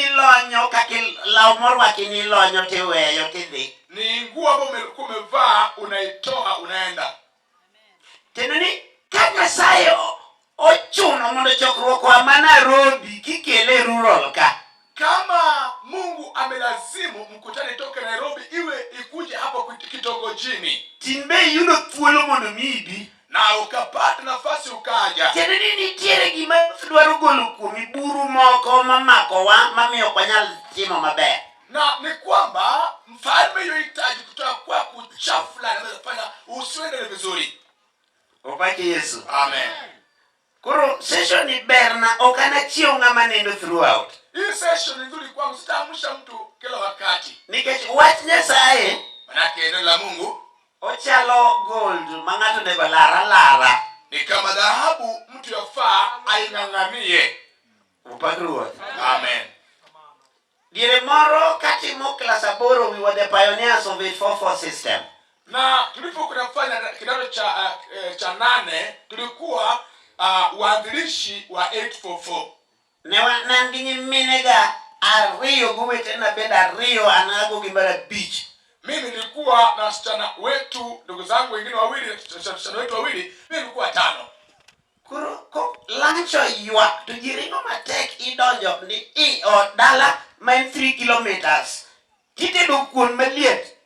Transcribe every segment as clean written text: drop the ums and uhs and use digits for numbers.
ilonyo kaki lao morwaki ni ilonyo tiweyo tidhi. Ni nguo ambayo umevaa unaitoa unaenda. Tena ni kaka sayo ochuno mondo chokruok wa Nairobi kikele rural ka. Kama Mungu amelazimu mkutano toke Nairobi iwe ikuje hapo kitongojini. Timbe yudo thuolo mondo mibi na ukapata nafasi ukaja. Tena ni nitiere gima dwaro golo kuomi buru moko mamako wa mamiyo kwa nyal timo maber. Na ni kwamba mfalme yohitaji kutoka kwa kuchafula na kufanya usiende vizuri. Opaki Yesu. Amen. Kuro session ni berna okana chio ngama nendo throughout. Hii session ni nzuri kwangu, sitaamsha mtu kila wakati. Nikech wach Nyasaye manake neno la Mungu ochalo gold mangato nego lara. Ni kama dhahabu mtu yafaa aing'ang'anie. Upakruwa. Amen. Diere moro katimo class 8 we were the pioneers of 844 system. Na tulipokuwa tunafanya kidato cha 8 tulikuwa waanzilishi wa 844. Newa nanginyi minega ariyo guwete na benda ariyo anago gimbara beach. Mimi nilikuwa na wasichana wetu, ndugu zangu wengine wawili, wasichana wetu wawili, mimi nilikuwa 5. Kuro ko lancho ywa tujiringo matek idonjo ni dala main 3 kilometers. Kite do kuon maliet.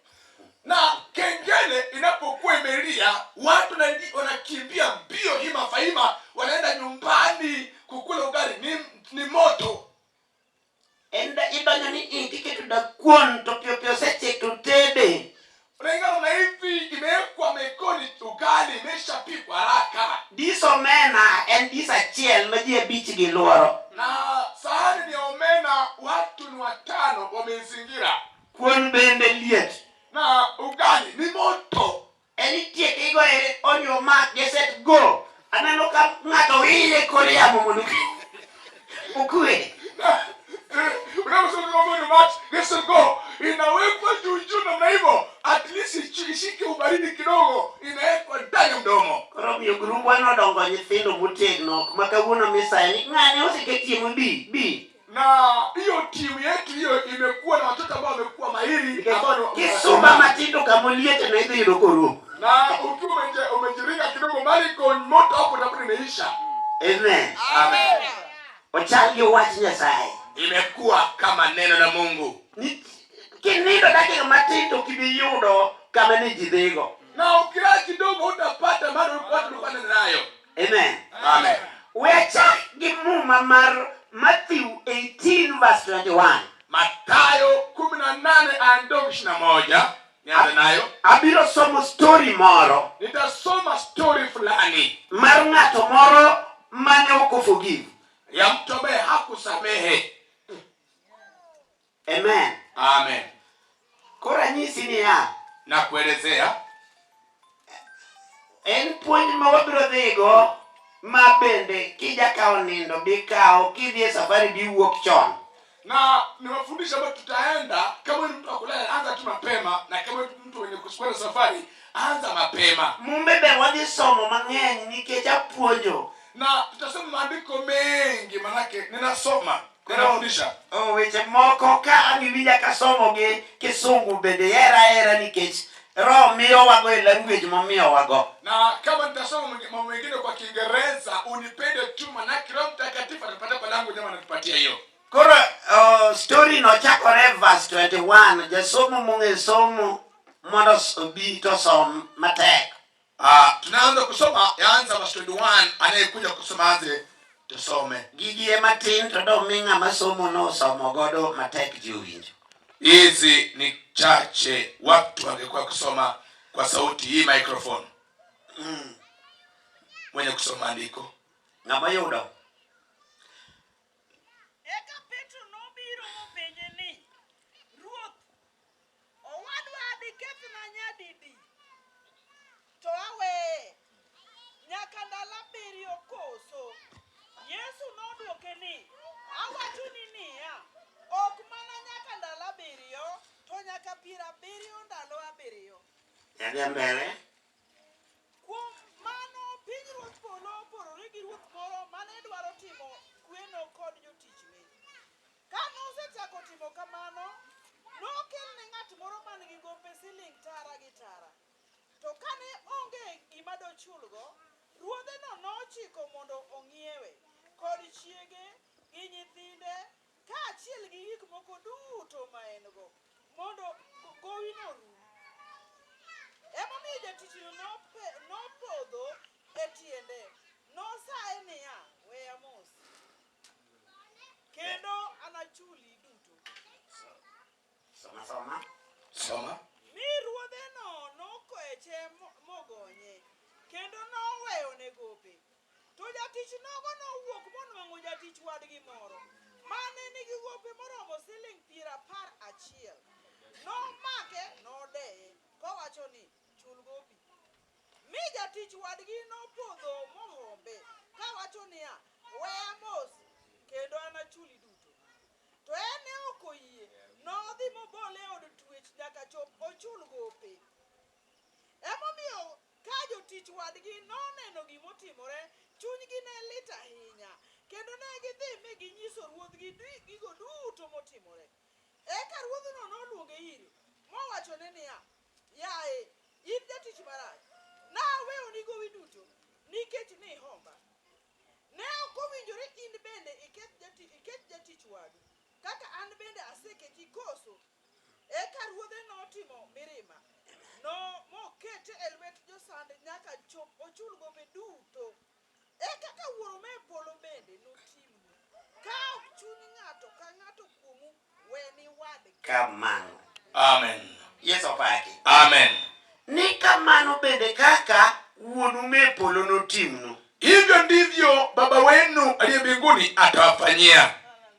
Na kengele inapokuwa imelia, watu wanakimbia mbio hima faima, wanaenda nyumbani kukula ugali, ni moto. Enda idonjo ni tiketu da kuon to pio seche tutede. Unangana na hivi imewekwa mekoni ugali imeshapikwa haraka. Diso mena en disa chiel majie beach giluoro. Na sahani ni omena, watu ni 5 wamezingira. Kuon bende liet. Na ugali ni moto. Eni tieke igo on your mark, get set, go. Anano ka ngato ile korea momono. Ukue. Unaweza on your mark, get set, go. Inawekwa juu namna hivyo, at least ishike ubaridi kidogo, inawekwa ndani ya mdomo. Romeo grubu anodongo nyithindo motegno kuma kawuono misani ng'ane osiketie mbi. Na hiyo timu yetu hiyo imekuwa na watoto ambao wamekuwa mahiri ambao kisumba matindo kamoliete na hiyo dokoro. Na ukiwa umejiringa kidogo mali kwa moto hapo ndipo imeisha. Amen. Amen. Ochali wach Nyasaye. Imekuwa kama neno la Mungu. Kinindo dakika matindo kibiyudo kama ni jidhigo. Na ukilala kidogo utapata bado watu wanapanda nayo. Amen. Amen. Wecha gimuma mar Matthew 18 verse 21. Mathayo 18:21. Nianze nayo. Abiro somo story moro. Nitasoma story fulani. Mar ng'ato moro mane okuforgive. Ya mtu ambaye hakusamehe. Amen. Amen. Kora nyisi ni ya. Na kuelezea. En puonj ma wabiro dhigo mabende kija kao nindo bikao kidhi safari biwuok chon. Na niwafundisha ambao tutaenda kama mtu akulala anza tu mapema, na kama mtu mwenye kukwenda safari anza mapema. Mumbe be wadhi somo mang'eny nikech apuonjo. Na tutasoma maandiko mengi manake ninasoma. Ninafundisha. Weche moko ka angiwinja ka somo gi kisungu bende era nikech Roho miyo wago e language momiyo wago. Na kama nitasoma mambo mengine kwa Kiingereza unipende tu, manake Roho Mtakatifu atapata kwa langu jamaa anatupatia hiyo. Koro story no chakore verse 21. Jasomo mong'e somo mondo obi to som matek. Tunaanza kusoma yaanza verse 21, anayekuja kusoma anze tusome. Gigi matin to do minga masomo no somo godo matek jiwinjo. Hizi ni chache, watu wangekuwa kusoma kwa sauti hii microphone. Mwenye kusoma andiko ng'ama yudo. Eka Petro nobiro mopenje ni, Ruoth, owadwa adi kethna nyadidi? To awe nyaka ndalo 7 koso? Yesu nodwoke ni, awachoni niya, ok mana nyaka ndalo 7, to nyaka 70 ndalo 7. Yadhi mbele. Kuom mano pinyruodh polo oporore gi ruoth moro mane dwaro timo kweno kod jotichne. Ka nosechopo kamano, nokel ne ng'at moro man gi gope siling tara gi tara. To kane onge gima dochulgo, ruodheno nochiko mondo ong'iewe kod chiege gi nyithinde kaachiel gi gik moko duto ma en go mondo gowino rum. Emomiyo jatichno nopodho e tiende, nosaye niya, weya mos kendo anachuli duto. Soma. Mi ruodheno nokoeche mogonye kendo noweyone gope. To jatich nogo nowuok monwang'o jatich wadgi moro mane nigi gope moromo siling 11. Nomake nodeye kowacho ni chul gopi. Mi jatich wadgi nopodho mohombe kawacho niya, weya mos kendo anachuli duto. To en ne ok oyie, nodhi mobole e od twech nyaka chop ochul gope. Emomiyo ka jotich wadgi noneno gimotimore, chunygi ne lit ahinya kendo ne gidhi mi ginyiso ruodhgi gigo duto motimore. Eka ruodhno noluonge ire mowachone niya, yaye, in jatich marach, naweyoni gowi duto nikech ni homba. Ne ok owinjore in bende iket jatich wadu kaka an bende aseketi koso. Eka ruodhe notimo mirima mokete e lwet josand nyaka chop ochul gope duto. Eka ka wuoro me polo bende notimnu ka ok chuny ng'ato ka ng'ato kuomu weni wadgi. Kamano. Amen. Yesu opaki. Amen. Ni kamano bende kaka wuonu me polo notimnu. Hivyo ndivyo Baba wenu aliye mbinguni atawafanyia.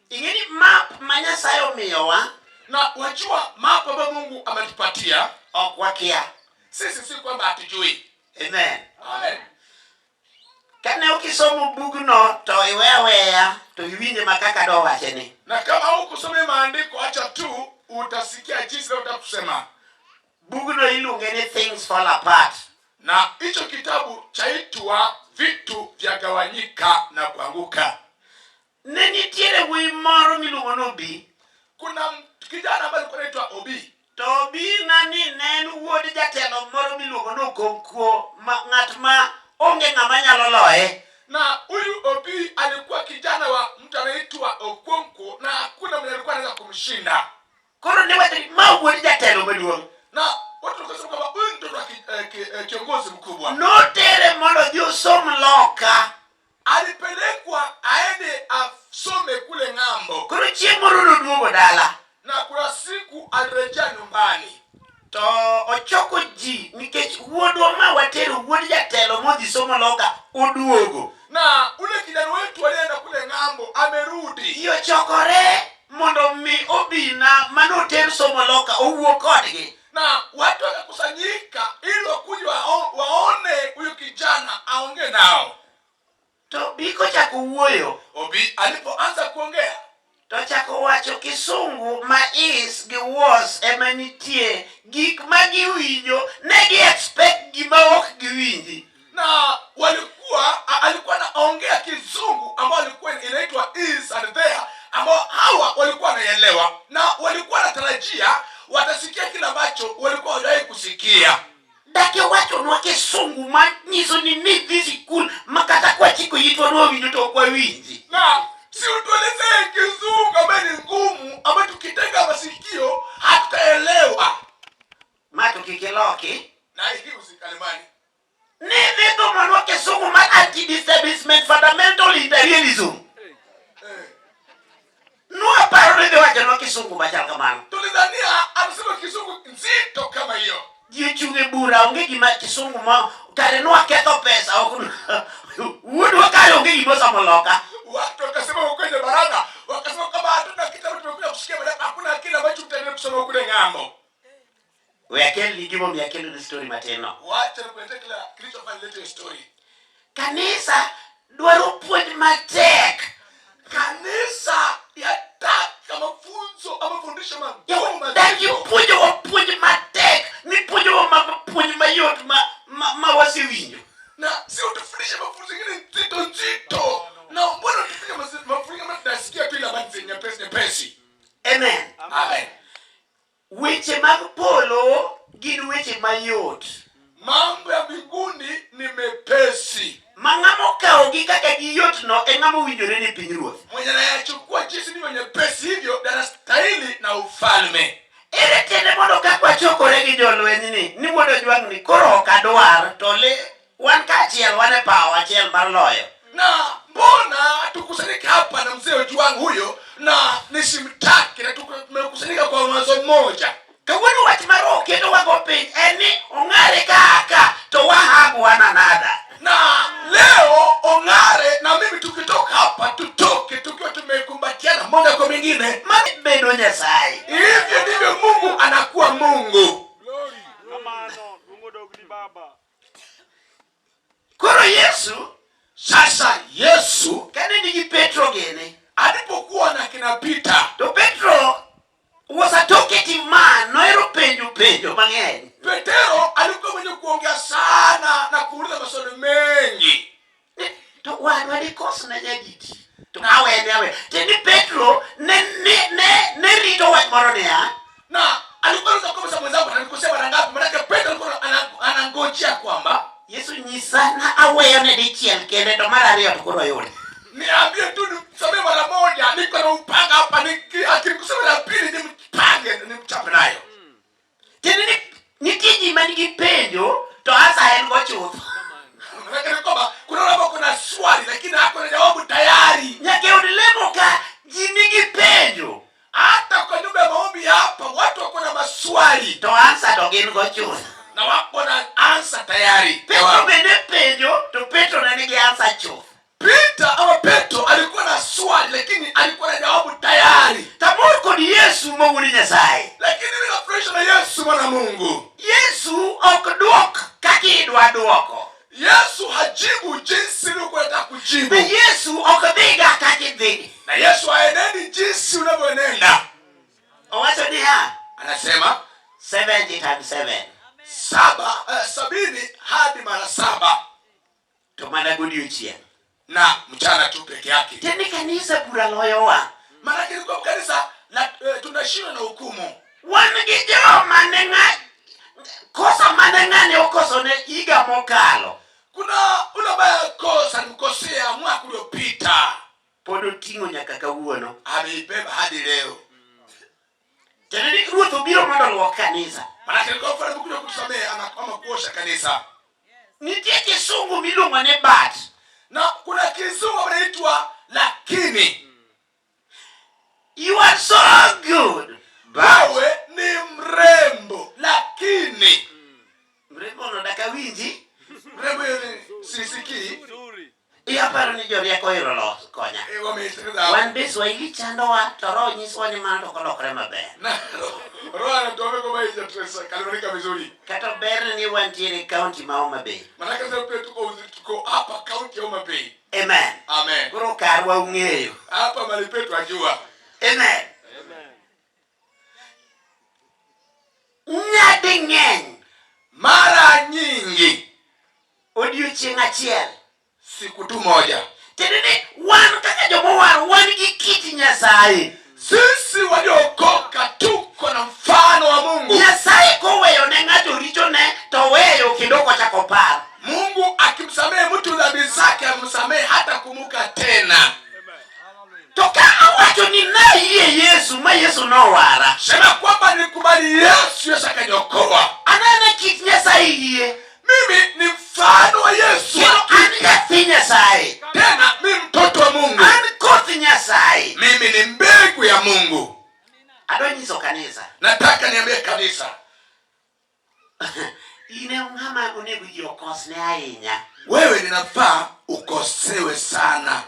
Ingeni map ma Nyasaye omiyowa, Na wajua map ambayo Mungu ametupatia, ok wakia. sisi si kwamba hatujui. Amen. Amen. Kane ukisomo bugno to iweya to iwinje makaka do wacheni. Na kama hukusoma maandiko, acha tu utasikia jinsi leo utakusema. Bugno iluonge ni Things Fall Apart. Na hicho kitabu chaitwa Vitu Vyagawanyika na Kuanguka. Ne nitiere wuoyi moro miluongo ni Obi. Kuna kijana ambaye alikuwa anaitwa Obi. To Obi nani ne en wuod jatelo moro miluongo ni Okonkwo, ng'at ma onge ng'ama nyalo loye. Na huyu Obi alikuwa kijana wa mtu anaitwa Okonkwo na hakuna mwenye alikuwa anaweza kumshinda. Koro ne wacho ni ma wuod jatelo maduong'. Na watu wakasema kwamba huyu mtoto wa kiongozi mkubwa. Notere mondo odhi osom Loka. Alipelekwa aende asome kule ng'ambo. Koro chieng' moro noduogo dala. Na kuna siku alirejea nyumbani. To ochoko ji nikech wuodwa ma watero wuod jatelo modhi somo Loka oduogo. Na ule kijana wetu alienda kule ng'ambo amerudi. Iyo chokore mondo mi Obi na manoter somo Loka owuo kodgi. Na watu wakakusanyika ili wakuja waone huyu kijana aongee nao. To biko chako wuoyo. Obi alipoanza kuongea, To chako wacho kisungu ma is gi was ema nitie gik ma giwinjo ne gi expect gima ok giwinji. na alikuwa anaongea kizungu ambao ilikuwa inaitwa is and there, ambao hawa walikuwa wanaelewa na walikuwa wanatarajia watasikia kile ambacho walikuwa hawajawahi kusikia. Dake wacho nwa kisungu ma nyiso ni nidhi sikul makata kwa chiko yitwa nwa winjo to kwa winji. Na si utuelezee kizungu ambaye ni ngumu ambayo tukitega masikio hatutaelewa. Mato kikiloki. Na hii usikalimani. Nidhi to manwa kisungu ma anti-disestablishment fundamental imperialism. Nwa paro nidhi wacho nwa kisungu machal kamano. Tulidhania anasema kizungu nzito kama hiyo. Ji chunge bura onge gima kisungu ma kare nwa ketho pesa okun. Wuodwa kare onge gima somo Loka. Watu wakasema kwenye baraza, wakasema kama hatuna kitabu tumekuja kusikia baada hakuna kile ambacho tutaendelea kusoma kule ng'ambo. Weakeli gimo miakeli ni story mateno. Wacha nikuletee kile kilichofanya lete story. Kanisa dwaro puonj matek. Kanisa yataka mafunzo ama mafundisho magumu Daki puonjo wa puonj matek. Ni puonjo wa puonj mayot ma wasiwinjo. na si utufundishe mafunzo mengine nzito. Na mbona tufike mafunzo kama tunasikia tu ile habari zenye nyepesi. Amen. Amen. Weche mag polo gin weche mayot. Mambo ya mbinguni ni mepesi. Mang'amo kaogi kaka giyot no ng'amo winjore ni pinyruoth. Mwenye anayachukua jinsi ndivyo nyepesi hivyo anastahili na ufalme. Ere tende mondo kakwa chokore gi jolweny ni mondo jwang' ni koro ok adwar to le wan kaachiel wan e pawa achiel mar loyo. Na mbona tukusanyika hapa na mzee Ojwang huyo na nisimtaki na tumekusanyika kwa mwanzo mmoja. Kawuono wach mar okendo wago piny en ni ong'are kaka to wahagu one another. Na leo Ong'are na mimi tukitoka hapa tutoke tukiwa tumekumbatiana moja kwa mwingine. Mami bedo Nyasaye. Hivyo ndivyo Mungu anakuwa Mungu. Koro Yesu, Sasa Yesu kane nigi Petro gene, alipokuwa na kina Peter, to Petro was a talkative man, noero penjo mang'eny. Petero alikuwa mwenye kuongea sana na kuuliza maswali mengi. To wadwa dikosna nyaditi. To awe. Tendi Petro ne rito wach moro niya. Na alikuwa anaweza kumsema mwenzangu ananikosea mara ngapi? Maana Petro alikuwa anangojea kwamba Yesu nyisa na aweyo ne dichiel kende to mar ariyo to koro yudi. niambie tu nisamehe mara moja, niko na upanga hapa, akinikusema la pili nimpange nimchape nayo. Tendi nitie ji manigi penjo to asa en go chuth. Maana kwamba kuna swali lakini hako na jawabu tayari. Nyaka yud lemo ka ji nigi penjo. Hata kwa nyumba ya maombi hapa watu wako na maswali To ansa to gin go chuth. na wako na answer tayari. Petro bende penjo to Petro ne nigi ansa chuth. Petro alikuwa na swali lakini alikuwa na jawabu tayari. Tamor kod Yesu mawuod Nyasaye. Lakini mimi nafurahisha na Yesu mwana Mungu. Yesu ok duok kaka idwa duoko. Yesu hajibu jinsi ulivyokuwa unataka kujibu. Be Yesu ok dhiga kaka idhi. Na Yesu haenendi jinsi unavyoenenda. Owacho niya, Anasema 70 times 7. 70 hadi mara 7. To mana godiochieng'. Na mchana tu peke yake. Teni kanisa bura loyowa. Maana kilikuwa kanisa na tunashindwa na hukumu. Wan gi joma ne kosa mane ng'ane okoso ne higa mokalo. Kuna ule ambaye kosa nimkosea mwaka uliopita. Pod oting'o nyaka kawuono. Ameibeba hadi leo. Teni ruoth obiro mondo oluok kanisa. Maana kilikuwa fara kuja kutusamehe ama kuosha kanisa. Nitie kisungu miluongo ni but. Na kuna kizungu kinaitwa lakini. You are so good. Wewe ni mrembo lakini. Mrembo no dakawinji. Mrembo ni sisikii. Iyaparo ni jorieko iro los konya. Wan be Swahili chandowa to roho nyiswa ni mano to kolokre maber. Na roho anatuomba kwa hiyo tresa kalorika vizuri. Kata ber ni wantiere county ma Homa Bay. Maana kaza pia tuko hapa county ya Homa Bay. Amen. Amen. Koro karwa ung'eyo. Hapa mali petu ajua. Amen. Nyadi ng'eny. Mara nyingi Odiochieng' achiel. siku tu moja. Tendeni wan kaka jomowar wan gi kit Nyasaye. Sisi waliokoka tuko na mfano wa Mungu. Nyasaye koweyo ne ng'ato richo ne to weyo kendo kochako par. Mungu akimsamehe mtu dhambi zake amsamehe hata kumuka tena. To ka awacho ni nayie Yesu ma Yesu nowara. Sema kwamba nilikubali Yesu akaniokoa. Anene kit Nyasaye yie. Mimi ni mfano wa Yesu. Kendo an nyathi Nyasaye. Tena mimi mtoto wa Mungu. An koth Nyasaye. Mimi ni mbegu ya Mungu. Adwa nyiso kanisa. Nataka niambie kanisa. Ine ng'ama onego ji okosne ahinya. Wewe ninafaa ukosewe sana.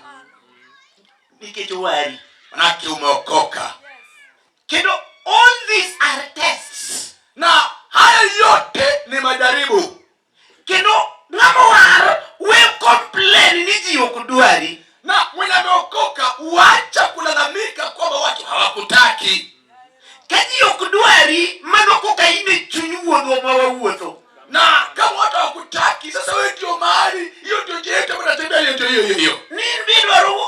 Nikech wari. Manake umeokoka. Kendo all these are tests. Na haya yote ni majaribu. Kendo ng'ama war we complain ni ji ok dwari. Na mwenye ameokoka wacha kulalamika kwamba watu hawakutaki. Ka ji ok dwari mano koka ine chuny wuodho ma wawuotho. Na kama watu hawakutaki sasa wewe ndio mahali hiyo ndio njia yetu tunatembea hiyo. Ni bidwaro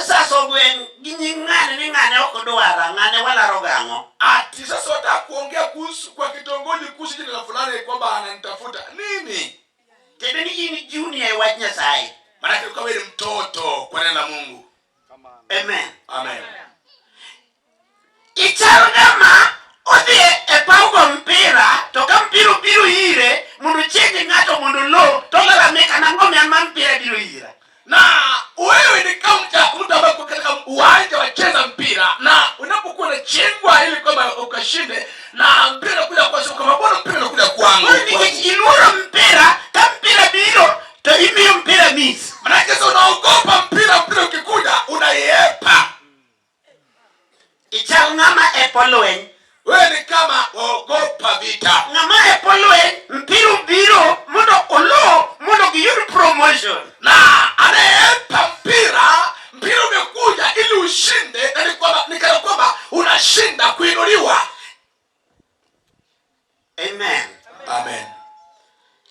sasa gwen gi ng'ane ni ng'ane ok dwara ng'ane walaro gang'o. unataka kuongea kuhusu kwa kitongoji kuhusu jina la fulani kwamba ananitafuta nini? Tebe ni ini junior wach Nyasaye. Maana kwa wewe mtoto kwa neno la Mungu. Amen. Amen. Icharo ngama odhie e paugo mpira to ka mpira biro ire mondo chenye ng'ato mondo lo to lalamika na ngome ama mpira biro ira. Na wewe ni kama mtu ambaye uko katika uwanja wa cheza mpira na unapokuwa unachengwa ili kwamba ukashinde na mpira kuja kwa sababu kama bora mpira unakuja kwangu. Ni iluro mpira ka mpira biro to imiyo mpira miss. Maana sasa unaogopa mpira ukikuja unaiepa. Icharo ngama e polwen. Wewe ni kama waogopa vita. Ngama e polwen mpira biro mondo olo mondo giyud promotion. Na anayepa mpira umekuja ili ushinde na ni kana kwamba unashinda kuinuliwa. Amen. Amen.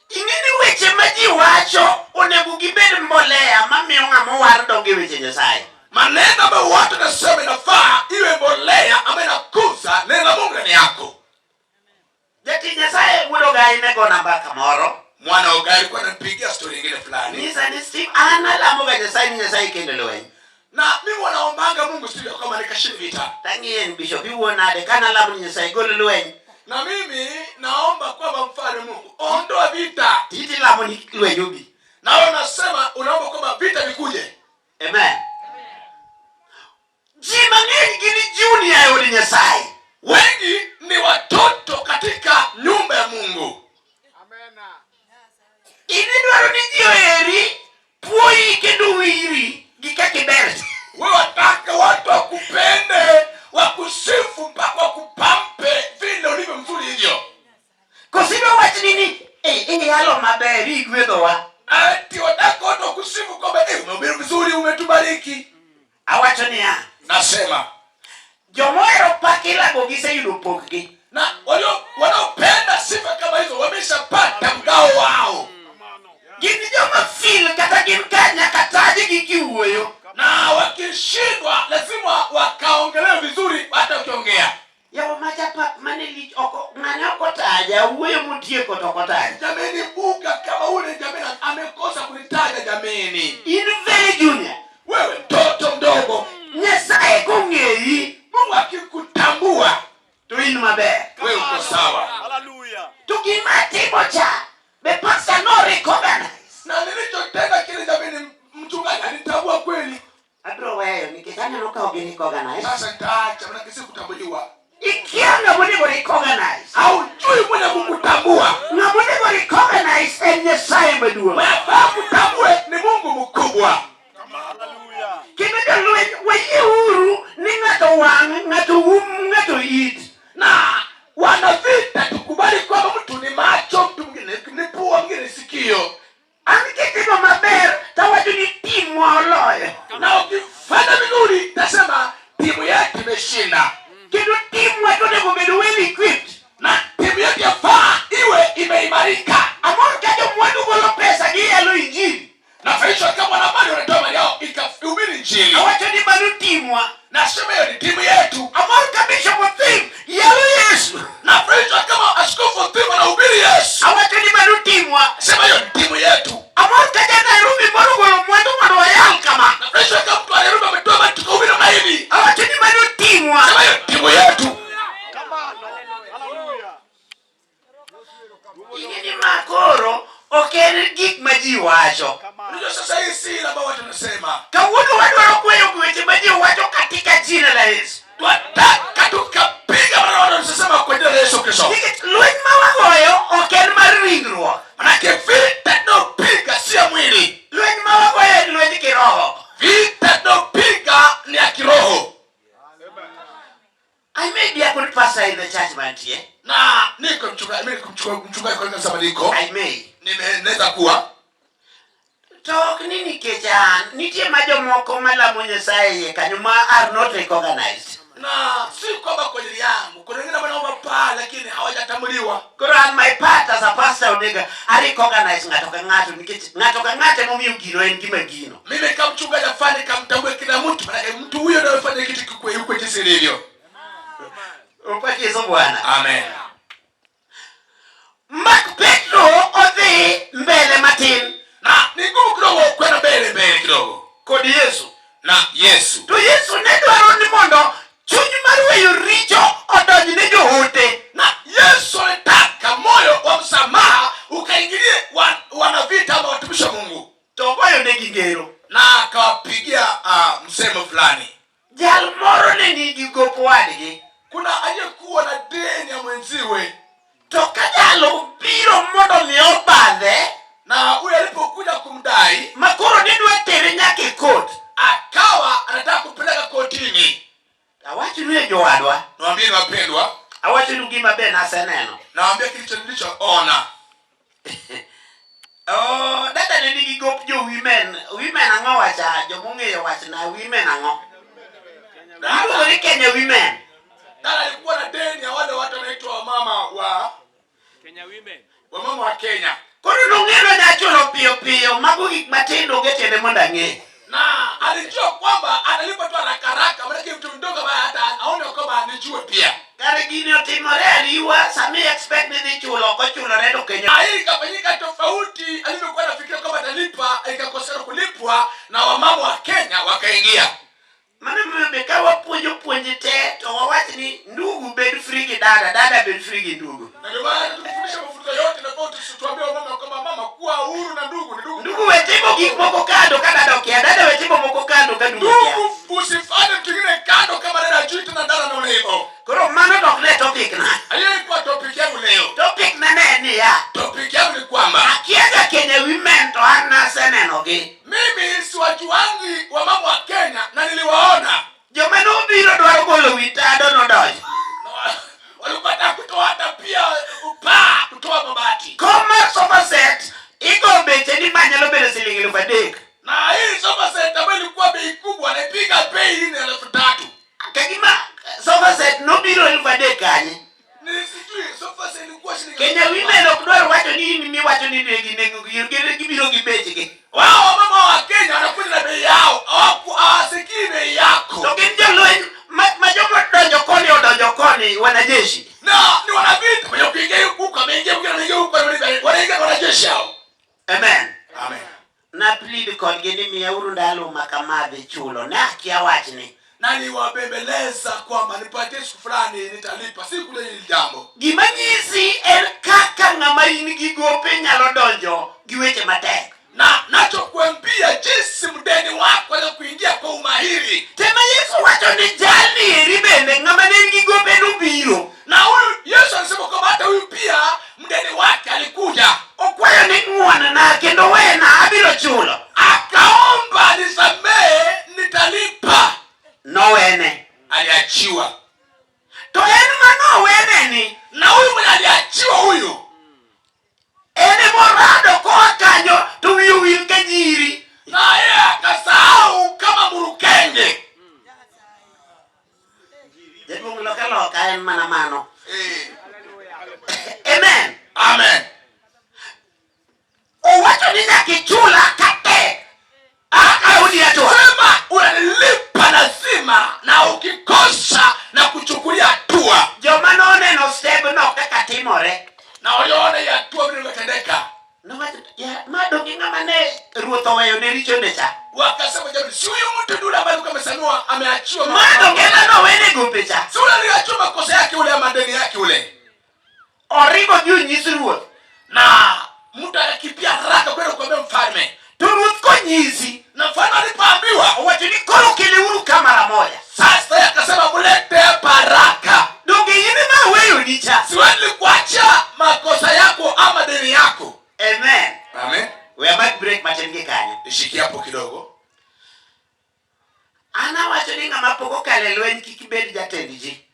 Ingeni weche maji wacho onego gibed mbolea mamiyo ng'ama war donge weche Nyasaye. Maneno ambayo watu nasema inafaa iwe mbolea ama inakuza neno la Mungu ndani yako. Jati Nyasaye wuodo gai nego namba kamoro. Mwana wa gari kwa anampigia story nyingine fulani. Nisa ni Steve analamo ga Nyasaye ni Nyasaye kendo lwen. Na mimi wanaombanga Mungu sio kama nikashinde vita. Tangien bishop yuonade kana lamu Nyasaye golo lwen. Na mimi naomba kwamba mfano Mungu ondoa vita. Titi lamu ni lwen yubi. Na wewe unasema unaomba kwamba vita vikuje. Amen. Jima ngeni gini junior yodi Nyasaye. Wengi ni watoto katika nyumba ya Mungu. Amen. Ini dwaro ni jiyo eri puoi kendo wiri gikakiber. Wewe wataka watu wakupende, wakusifu mpaka wakupampe vile ulivyo mzuri hivyo. Kosido wach nini? Halo maberi igwedhowa. Ati wataka watu wakusifu kwamba umehubiri vizuri, umetubariki. Awacho niya. Nasema Jomoero pakila gogise yudo pokgi. na wanaopenda sifa kama hizo wameshapata mgao wao. Gini joma feel kata gin kanya kataji gikiuoyo. Na wakishindwa lazima wakaongelea vizuri hata ukiongea. Yawa majapa manili oko nganya oko taja uwe mutie kotoko taja. Jameni buka kama ule jameni amekosa kunitaja jameni. In very junior. Wewe mtoto mdogo. Nyasaye kungei. Mungu akikutambua To in maber. wewe uko sawa. Hallelujah. Tukimati mocha. Be pastor no recognize. Na nilichotenda kile jameni mchungaji anitambua kweli. Adro weyo nikitanya noka ogeni recognize. Sasa nitaacha maana kisi kutambuliwa. Ikianga muni go recognize. Haujui mwenye kukutambua. Na muni go recognize en Nyasaye maduong'. Wewe kutambue ni Mungu mkubwa. Hallelujah. Kimeda lwen weye uru ni ng'ato wang', ng'ato ng'ato it. Na wanavita tukubali kwamba mtu ni macho, mtu mwingine ni pua, mwingine sikio. An kitimo maber tawacho ni timu oloyo. Na ukifanya vizuri tasema timu yetu imeshinda. Kendo timu wetu onego bed well equipped. Na timu yetu yafaa iwe imeimarika. Amor ka jomwandu golo pesa giyalo injili. Na faisha kama wanamali wanatoa mali yao ikahubiri injili. Awacho ni mano timwa. Na sema hiyo ni timu yetu. Amor ka Bishop Othim yalo Yesu. Na faisha kama askofu Othim anahubiri Yesu. Awacho ni mano timwa. Sema hiyo ni timu yetu. Amor ka ja Nairobi moro golo mwandu mondo wayal kama. Na faisha kama mtu anarudi ametoa mali tukahubiri na hivi. Awacho ni mano timwa. Sema hiyo ni timu yetu. Hallelujah. Ingeni makoro oken gik ma ji wacho. Unajua sasa hii si ile ambayo watu wanasema. Kawuono wadwaro kweyo weche ma ji wacho katika jina la Yesu. Tunataka tukapiga maneno tunasema kwa jina la Yesu Kristo. Nikech lweny ma wagoyo ok en mar ringruok. Manake vita tunayopiga si ya mwili. Lweny ma wagoyo en lweny kiroho. Vita tunayopiga ni ya kiroho. I may be a good pastor in the church man here. Na niko mchungaji kwa kanisa maliko. I may. Nimeweza kuwa. Tok ni nikech an nitie ma jomoko malamo Nyasaye kanyo ma are not recognized. Na si kwamba kwa ajili yangu. Kuna wengine wanaomba paa lakini hawajatambuliwa. Koro an my part as a pastor onego I recognize ng'ato ka ng'ato nikech ng'ato ka ng'ato momiyo gino en gima gino. Mimi kama mchungaji afanye kamtambue kila mtu. Maana mtu huyo ndio anafanya kitu kwa jinsi ilivyo. Upaki Yesu Bwana. Amen. Mak Petro odhi mbele matin. Na niku kidogo kwenda mbele kidogo. Kodi Yesu. Na Yesu. To Yesu ne dwaro ni mondo chuny mar weyo richo odonj ne joote. Na Yesu alitaka moyo wa msamaha ukaingilie wanavita ama watumishi wa Mungu. To goyo negi ngero. Na akawapigia msemo fulani. Jal moro ne nigi gopo wadgi. Kuna aliyekuwa na deni ya mwenziwe. To ka jalo biro mondo mi obadhe, Na huyo alipokuja kumdai, makoro ni dwa tere nyaka e kot. akawa anataka kupeleka kotini. Awachonu e jowadwa, Nawaambia wapendwa, awachonu gima be naseneno. nawaambia kilicho nilichoona. Oh, dada ne nigi gop jo women. Women ang'o wacha, jomong'eyo wach na women ang'o. Iluongo ni Kenya women. Dada alikuwa na deni ya wale watu wanaitwa wamama wa Kenya women. wamama wa Kenya. Koro nong'ero nyachulo piyo mago gik matindo getiende mondo ang'e. Na alijua kwamba analipa tu haraka maana mtu mdogo ambaye hata aone kwamba anijue pia. Kare gini otimore aliwa, sami expect ni dhi chulo, kochulore to Kenya. Na hii ikafanyika tofauti, alivyokuwa anafikiria kwamba atalipa, ikakosea kulipwa na wamama wa Kenya wakaingia. Mano mbe ka wapuonjo puonje te to wawach ni ndugu bed free gi dada bed free gi ndugu. Na ndio maana tunafundisha mafunzo yote na kwa tusituambie mama kwamba mama kuwa huru na ndugu ni ndugu. Ndugu wetimo gik moko kando ka dada okia, dada wetimo moko kando ka ndugu okia. Ndugu usifanye mtu mwingine kando kama dada ajui tena dada na hivyo. Koro mano dok ne topic na. Hiyo ilikuwa topic yangu leo. Topic na ne ni ya. Topic yangu ni kwamba Akiaga Kenya women to an naseneno gi. mimi si wajuangi wa mama wa Kenya na niliwaona. Joma nobiro dwaro golo wi tado nodonjo. Walipata kutoa hata pia upaa kutoa mabati. Koma sofa set igo beche ni manyalo bedo siling 3,000. Na hii sofa set ambayo ilikuwa bei kubwa naipiga bei ni 3,000. Kagima sofa set nobiro 3,000 kanye. Ni sijui sofa set ilikuwa shilingi. Kenya women ok dwar wacho ni mi wacho ni nego gibiro gi bechgi. Wao mama wa Kenya wanakuja na bei yao. Hawasikii bei yako. To gin jolweny ma joma donjo koni wanajeshi. Na ni wanavita kwenye kuingia huko ameingia huko wanaingia wanajeshi hao. Amen. Amen. Na plead kodgi ni miyauru ndalo makamadhi chulo. Ne akia wachni. Na niwabembeleza kwamba nipatie siku fulani nitalipa siku ile ile jambo. Gima nyisi en kaka ng'ama in gi gope nyalo donjo gi weche matek. Na nachokuambia jinsi mdeni wako anaweza kuingia kwa umahiri. Tema Yesu wacho ni jali eri bende ng'ama ne gi gope nobiro. Na huyu Yesu anasema kwamba hata huyu pia mdeni wake alikuja. Okwayo ni ng'uonna kendo wena abiro chulo. Akaomba nisamehe nitalipa. Nowene. Aliachiwa. To en manowene ni. Na huyu mwenye aliachiwa huyu. Ene morado koa kanyo to wiyo wil ka jiri. Na yeye akasahau kama murukenge. Jaduong' loka en mana mano. Eh. Amen. Amen. Owacho ni nyaka ichula kate. Akaudi atua. Sema unalipa lazima na ukikosa na kuchukulia hatua. Joma noneno step no kaka timore. Na waliona ya hatua vile inatendeka. Nowacho ya madongi ng'ama ne ruoth oweyo ne richo ne cha. Wakasema jamani si huyu mtu dula ambaye kama Sanua ameachiwa Madongi ema nowene gope cha. Si ule aliachiwa makosa yake ule madeni yake ule. Origo gi onyis ruoth. Na mtu anakimbia haraka kwenda kuambia mfalme. To ruoth konyisi. Na mfalme alipoambiwa Owacho ni koro keleuru ka mara moja. sasa akasema mulete baraka. Donge in ema weyo ni cha. Siwezi kuacha makosa yako ama deni yako. Amen. Amen. We might break matin gi kanyo. Nishiki hapo kidogo. Ana wacho ni ng'ama pok okale lweny kik ibed jatend ji.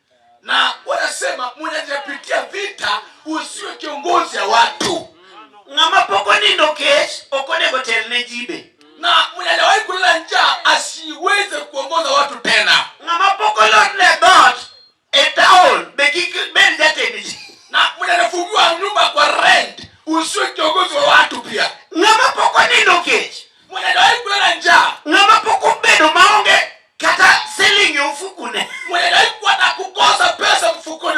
Na wanasema mnajapitia vita usiwe kiongozi ya watu. Ng'ama pok onindo kech ok onego tel ne ji be. Na mnajawahi kulala njaa asiweze kuongoza watu tena. Ng'ama pok olorne dhoot e town be kik bed jatend ji. Na mnajafungiwa nyumba kwa rent usiwe kiongozi wa watu pia. Ng'ama pok onindo kech. Mnajawahi kulala njaa. Ng'ama pok obedo maonge kata siling e ofukune. Mnajawahi kuwa na kukosa pesa mfukoni.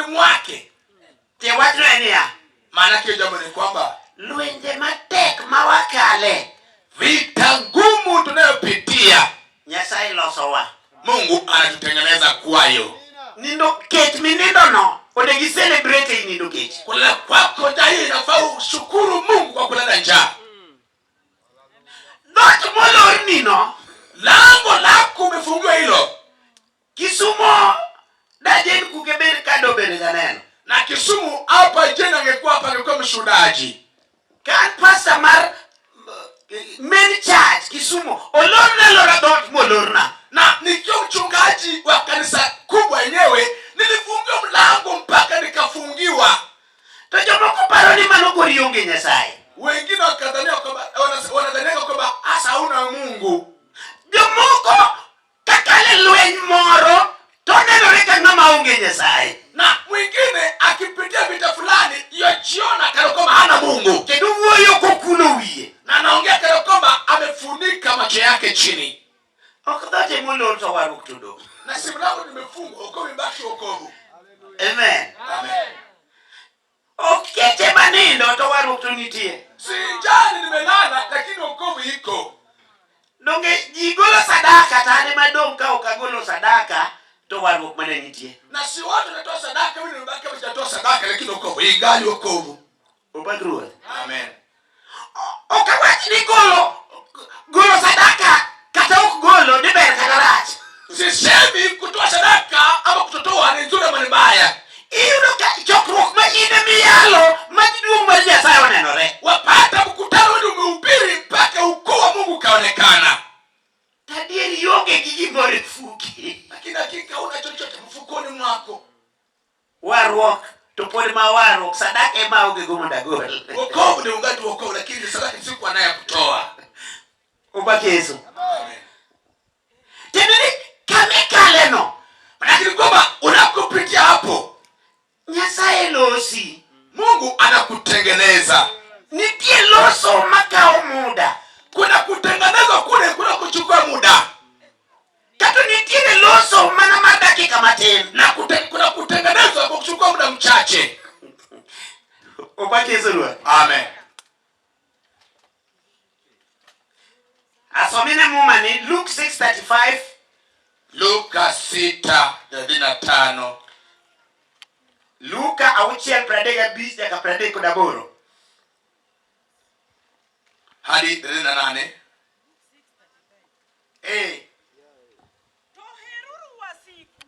Maana kile jambo ni kwamba lwenje matek mawakale, vita ngumu tunayopitia Nyasaye losowa. Mungu anatutengeneza kwayo. Nindo kech minindo no odegi celebrate nindo kech. Kulala kwako dai inafaa ushukuru Mungu kwa kulala njaa. Not molor nino Lango lako umefungiwa hilo. Kisumo dajen kukeber kado bere ganeno. Na Kisumu hapa jana angekuwa hapa angekuwa mshuhudaji. Kan pastor mar main church Kisumu olorna lora dot molorna. Na nikiwa mchungaji wa kanisa kubwa yenyewe nilifungiwa mlango mpaka nikafungiwa. Tojomoko paro ni manogori yonge Nyasaye. Wengine wakadhania kwamba wanadhania kwamba hasa hauna Mungu. Jomoko kakale lweny moro tonenore ka ng'ama onge Nyasaye. Na mwingine akipitia vita fulani yajiona kana kwamba hana Mungu. Kendo wuoyo kokuno wiye. Na anaongea kana kwamba amefunika macho yake chini. Okdhote molor to waruk tudo. Na simu langu nimefungwa, wokovu imebaki wokovu. Amen. Amen. Okete manindo to waruk to nitie. Si njani nimelala lakini wokovu iko. Donge jigolo sadaka tane madong ka okagolo sadaka to waruk mane nitie. Na si watu wanatoa sadaka, mimi nimebaki kama sijatoa sadaka lakini wokovu ingali wokovu. Obagruo. Amen. Okawach ni golo sadaka kata okgolo ni ber kata rach. Sisemi kutoa sadaka ama kutotoa ni nzuri ama ni mbaya. Iyudo ka chokruok ma ine miyalo majiduong' mar Nyasaye onenore. Wapata mkutano ndio umehubiri mpaka ukuu wa Mungu kaonekana. Tadieri yonge gi gimoro fuki. Lakini hakika huna chochote mfukoni mwako. Warruok to pod ma warruok sadaka ema onge go mondo agol. Wokovu ni ungati wokovu lakini sadaka sikuwa naye kutoa. Obaki Yesu. Amen. Tendeni kamikale no. Lakini kwamba unapopitia hapo Nyasaye losi. Mungu anakutengeneza. Nitie loso makao muda. Kuna kutengenezwa kule kuna kuchukua muda. Kato nitie loso mana mar dakika matin. Na kuna kutengenezwa kwa kuchukua muda mchache. Obaki Yesu Lord. Amen. Asomine mumani Luke 6:35. Luka 6:35. Luka auchiel 35 nyaka 38. Hadi 38. To heruru wasiku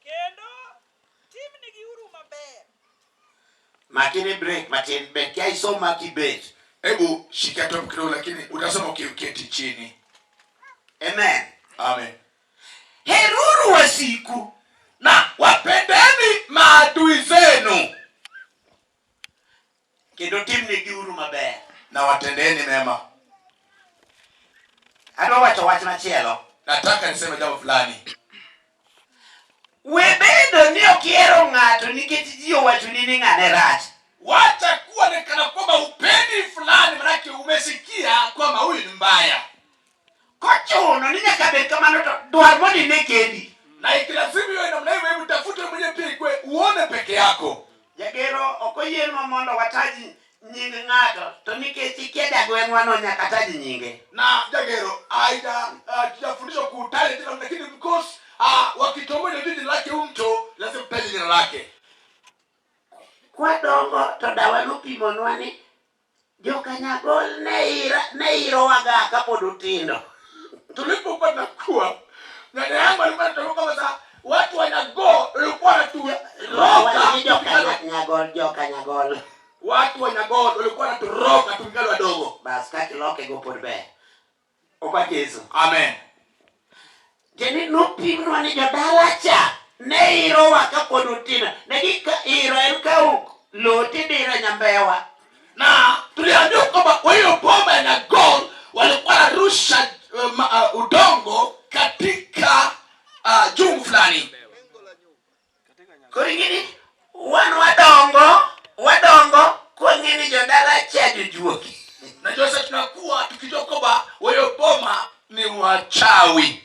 kendo timnigiuru maber. Makini break matin bet kia isoma kibet. Hebu shika tu kidogo lakini utasoma ukiketi chini. Amen. Amen. Heruru wasiku Na wapendeni maadui zenu kendo timnigiuru maber. na watendeni mema. Adwa wacho wach machielo. Nataka niseme jambo fulani. Webedo ni okiero ng'ato nikech ji owachoni ni ng'ane rach. Wacha kuwa ni kana kwamba upendi fulani manake umesikia kwamba huyu ni mbaya. Kochuno ni nyaka bed kamano to dwar mondo ine kendi. Na ikilazimu hiyo namna hiyo hebu tafute mwenyewe pia ikwe uone peke yako. Jagero okoyienwa mondo wataji nying ng'ato to nikech ikia gweng'wa no nyaka taji nyinge. Na jagero tujafundishwa kutaja jina lakini because wakitomboja jina lake mtu lazima utaje jina lake. Kwadongo to dawa nopimonwa ni jokanyagol ne irowaga kapod utindo. Tulipokuwa tunakuwa nyanya yangu alikuwa anatoka kama saa watu wanyago walikuwa Jokanyagol. watu wanyago walikuwa wanatoroka tungali wadogo. Bas kakiloke go pod ber. Obaki Yesu. Amen. Jeni nopimnwa ni jodala cha ne irowa kapod utindo. Negika iro en kauk loti dira nyambewa. Na tuliambiwa kwamba hiyo bomba ya Nyagon walikuwa wanarusha udongo katika jungu fulani. Koringini wan wadongo kwa ngini jodala cha jujuoki. Na sasa tunakuwa tukijua kwamba hiyo bomba ni wachawi.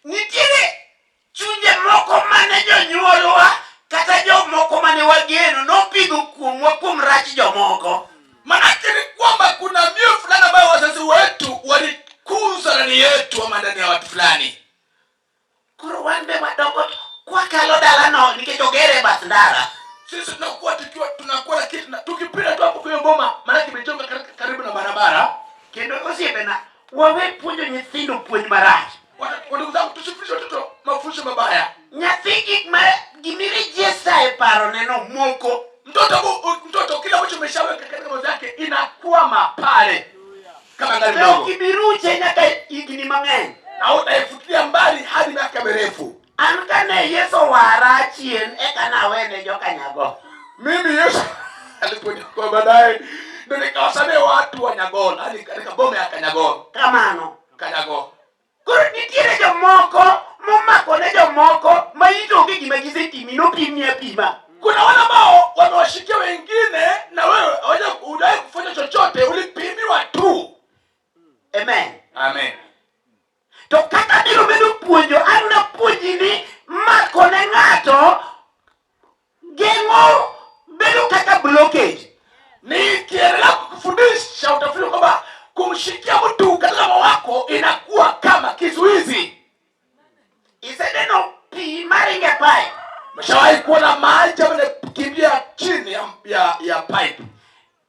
Nitiere chunje moko mane jonyuolwa kata jomoko mane wageno nopidho kuomwa kuom rach jomoko. Manake ni kwamba kuna mioyo fulani ambayo wazazi wetu walikuza ndani yetu ama ndani ya watu fulani. Koro wan be madongo kwakalo dalano nikech ogere bath ndara. Sisi tunakuwa na kitu tukipita tu hapo kwenye boma, manake imejenga karibu na barabara. Kendo osiepena, wawe puonjo nyithindo puonj marach. Ndugu zangu, tusifundishe watoto mafundisho mabaya. Nyathi gimirejesta e paro neno moko. Mtoto kila ambacho umeshaweka katika mawazo yake inakwama pale. Kama gari ndogo. Kibiruche nyaka igni mang'eny. Na utaifutia mbali hadi miaka mirefu. An kane Yesu wara chien eka nawene joka nyago. Mimi Yesu aliponiokoa baadaye ndio nikawasamehe watu wa Nyagol, hadi katika boma ya Kanyagol. Kamano. Kanyagol. Koro nitiere jomoko momako ne jomoko ma itogi gima gisetimi nopimni apima. Kuna wale ambao wamewashikia wengine na wewe hujai kufanya chochote, ulipimiwa tu. Amen. Amen. To kaka biro bedo puonjo, an napuonji ni mako ne ng'ato geng'o bedo kaka blockage. Nikiendelea kukufundisha utafikiri kwamba kumshikia mtu katika moyo wako inakuwa kama kizuizi. Isedeno pi maringe pipe. Umeshawahi kuona maji yanakimbia chini ya pipe?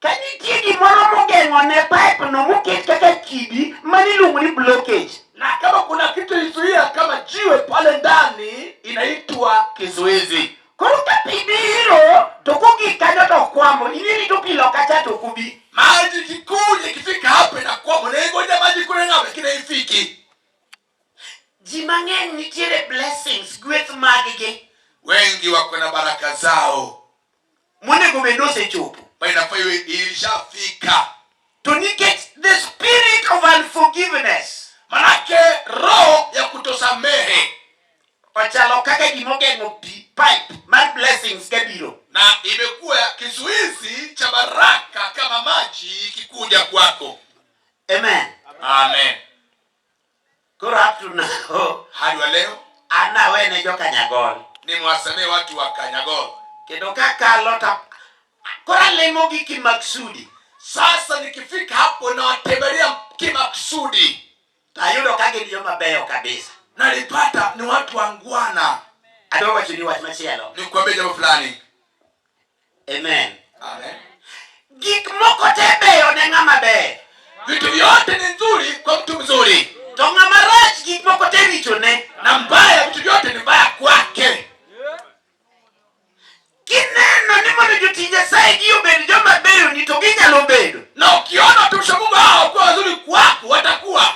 Kanitie gimoro mogeng'o ne pipe no moket kaka kidi maniluongo ni blockage. Na kama kuna kitu izuia kama jiwe pale ndani inaitwa kizuizi. Koro ka pi biro to kogi kanyo to kwamo, iniri to pilo kacha to kubi. Maji kikuja ikifika hapo inakwama, na ngoja maji kule ng'ambe kile ifiki. Ji mang'eny nitiere blessings gweth maggi. Wengi wako na baraka zao. Monego bed osechopo. Inafaa ilishafika. To nikech the spirit of unforgiveness, manake roho ya kutosamehe, ochalo kaka gimogeng'o pipe mar blessings kabiro. Na imekuwa kizuizi cha baraka kama maji ikikuja kwako. Amen. Amen. Koro up to now, hadi wa leo anawene joka Nyagol. Ni mwasamee watu wa Kanyagol. Kendo kaka lota kora lemo gi kimaksudi. Sasa nikifika hapo na watembelea kimaksudi, tayudo kage ndio mabeyo kabisa. Nalipata ni watu wangwana. Adwa wacho ni wach machielo. Nikwambie jambo fulani. Amen. Amen. Gik moko te beyo ne ng'ama beyo. Vitu vyote ni nzuri kwa mtu mzuri. To ng'ama rach gik moko te richo ne. Na mbaya vitu vyote ni mbaya kwake. Kineno ni mondo jotich Nyasaye gi obed joma beyo ni to ginyalo bedo. Na ukiona watumishi wa Mungu hao kwa wazuri kwako watakuwa.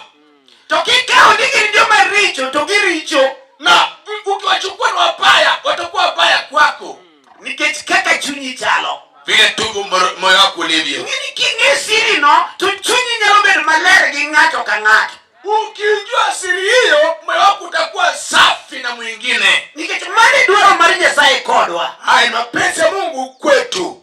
To kikao ni gin joma richo to giricho. Na ukiwachukua ni wabaya watakuwa wabaya kwako. Nikech kaka chunyi chalo. Vile tu moyo wako ulivyo. Ngini king'e siri no to chunyi nyalo bedo maler gi ng'ato ka ng'ato. Ukijua siri hiyo moyo wako utakuwa safi na mwingine. Nikech mane dwaro mar Nyasaye kodwa. Hai mapenzi ya Mungu kwetu.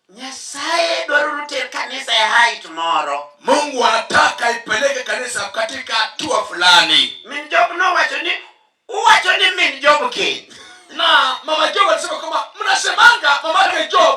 Nyasaye dwaro ruter kanisa ya height moro. Mungu anataka ipeleke kanisa katika hatua fulani. Min Job no wacho ni min Job ke. Na mama Job alisema kama mnasemanga mama yake Job